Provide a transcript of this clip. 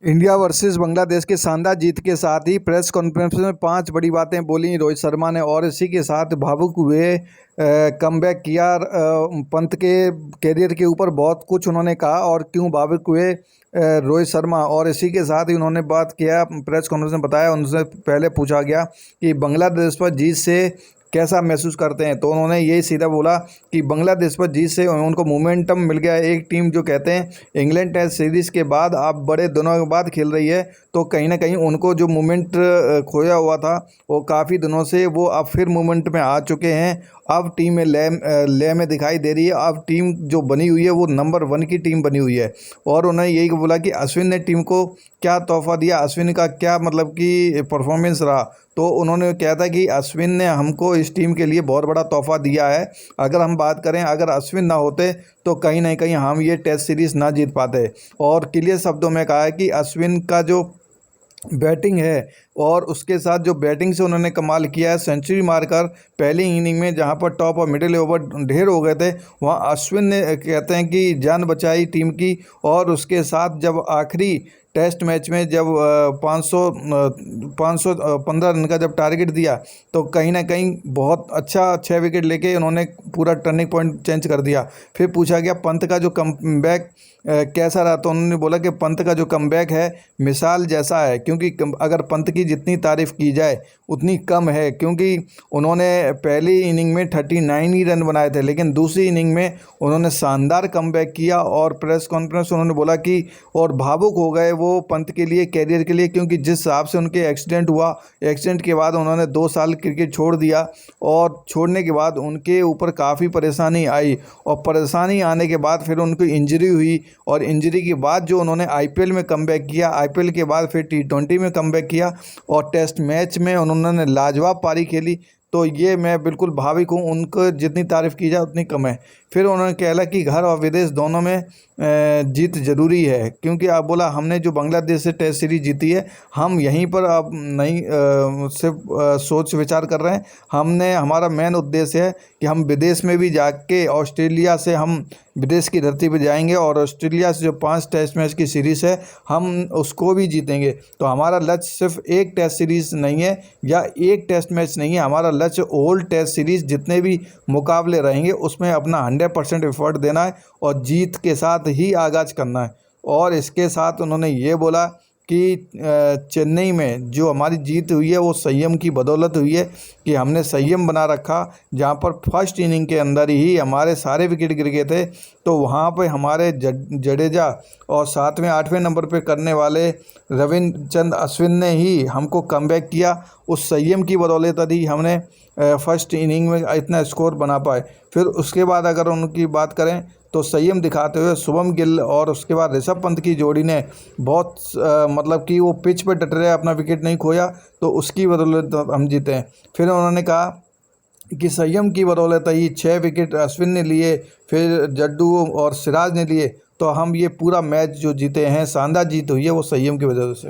India versus Bangladesh के शानदार जीत के साथ ही प्रेस कॉन्फ्रेंस में 5 बड़ी बातें बोली रोहित शर्मा ने और इसी के साथ भावुक हुए कमबैक किया। पंत के कैरियर के ऊपर बहुत कुछ उन्होंने कहा और क्यों भावुक हुए रोहित शर्मा, और इसी के साथ ही उन्होंने बात किया। प्रेस कॉन्फ्रेंस में बताया, उनसे पहले पूछा गया कि बांग्लादेश पर जीत से कैसा महसूस करते हैं, तो उन्होंने यही सीधा बोला कि बांग्लादेश पर जीत से उनको मोमेंटम मिल गया। एक टीम जो कहते हैं इंग्लैंड टेस्ट सीरीज़ के बाद आप बड़े दिनों के बाद खेल रही है, तो कहीं ना कहीं उनको जो मोमेंट खोया हुआ था वो काफ़ी दिनों से वो अब फिर मोमेंट में आ चुके हैं। अब टीम में लय में दिखाई दे रही है। अब टीम जो बनी हुई है वो नंबर 1 की टीम बनी हुई है। और उन्होंने यही बोला कि अश्विन ने टीम को क्या तोहफा दिया, अश्विन का क्या मतलब कि परफॉर्मेंस रहा। तो उन्होंने कहा था कि अश्विन ने हमको इस टीम के लिए बहुत बड़ा तोहफा दिया है। अगर हम बात करें, अगर अश्विन ना होते तो कहीं ना कहीं हम ये टेस्ट सीरीज़ ना जीत पाते। और क्लियर शब्दों में कहा है कि अश्विन का जो बैटिंग है और उसके साथ जो बैटिंग से उन्होंने कमाल किया है, सेंचुरी मारकर पहली इनिंग में जहां पर टॉप और मिडिल ओवर ढेर हो गए थे, वहां अश्विन ने कहते हैं कि जान बचाई टीम की। और उसके साथ जब आखिरी टेस्ट मैच में जब 515 रन का जब टारगेट दिया, तो कहीं ना कहीं बहुत अच्छा 6 विकेट लेके उन्होंने पूरा टर्निंग पॉइंट चेंज कर दिया। फिर पूछा गया पंत का जो कमबैक कैसा रहा, तो उन्होंने बोला कि पंत का जो कमबैक है मिसाल जैसा है, क्योंकि अगर पंत की जितनी तारीफ़ की जाए उतनी कम है। क्योंकि उन्होंने पहली इनिंग में 39 ही रन बनाए थे, लेकिन दूसरी इनिंग में उन्होंने शानदार कमबैक किया। और प्रेस कॉन्फ्रेंस उन्होंने बोला कि और भावुक हो गए वो पंत के लिए, कैरियर के लिए, क्योंकि जिस हिसाब से उनके एक्सीडेंट हुआ, एक्सीडेंट के बाद उन्होंने 2 साल क्रिकेट छोड़ दिया। और छोड़ने के बाद उनके ऊपर काफ़ी परेशानी आई, और परेशानी आने के बाद फिर उनको इंजरी हुई, और इंजरी के बाद जो उन्होंने आईपीएल में कमबैक किया, आईपीएल के बाद फिर टी20 में कमबैक किया, और टेस्ट मैच में उन्होंने लाजवाब पारी खेली। तो ये मैं बिल्कुल भावुक हूँ, उनको जितनी तारीफ़ की जाए उतनी कम है। फिर उन्होंने कहला कि घर और विदेश दोनों में जीत ज़रूरी है, क्योंकि आप बोला हमने जो बांग्लादेश से टेस्ट सीरीज़ जीती है, हम यहीं पर अब नहीं सिर्फ सोच विचार कर रहे हैं। हमने हमारा मेन उद्देश्य है कि हम विदेश में भी जाके ऑस्ट्रेलिया से हम विदेश की धरती पर जाएंगे, और ऑस्ट्रेलिया से जो 5 टेस्ट मैच की सीरीज़ है हम उसको भी जीतेंगे। तो हमारा लक्ष्य सिर्फ एक टेस्ट सीरीज़ नहीं है या एक टेस्ट मैच नहीं है, हमारा लक्ष्य ऑल टेस्ट सीरीज़ जितने भी मुकाबले रहेंगे उसमें अपना 100% एफर्ट देना है और जीत के साथ ही आगाज़ करना है। और इसके साथ उन्होंने ये बोला कि चेन्नई में जो हमारी जीत हुई है वो संयम की बदौलत हुई है, कि हमने संयम बना रखा। जहाँ पर फर्स्ट इनिंग के अंदर ही हमारे सारे विकेट गिर गए थे, तो वहाँ पे हमारे जडेजा और 7वें 8वें नंबर पे करने वाले रविचंद्र अश्विन ने ही हमको कमबैक किया। उस संयम की बदौलत ही हमने फर्स्ट इनिंग में इतना स्कोर बना पाए। फिर उसके बाद अगर उनकी बात करें तो संयम दिखाते हुए शुभम गिल और उसके बाद ऋषभ पंत की जोड़ी ने बहुत मतलब कि वो पिच पर डट रहे, अपना विकेट नहीं खोया, तो उसकी बदौलत हम जीते हैं। फिर उन्होंने कहा कि संयम की बदौलत ही 6 विकेट अश्विन ने लिए, फिर जड्डू और सिराज ने लिए, तो हम ये पूरा मैच जो जीते हैं, शानदार जीत हुई है, वो संयम की वजह से।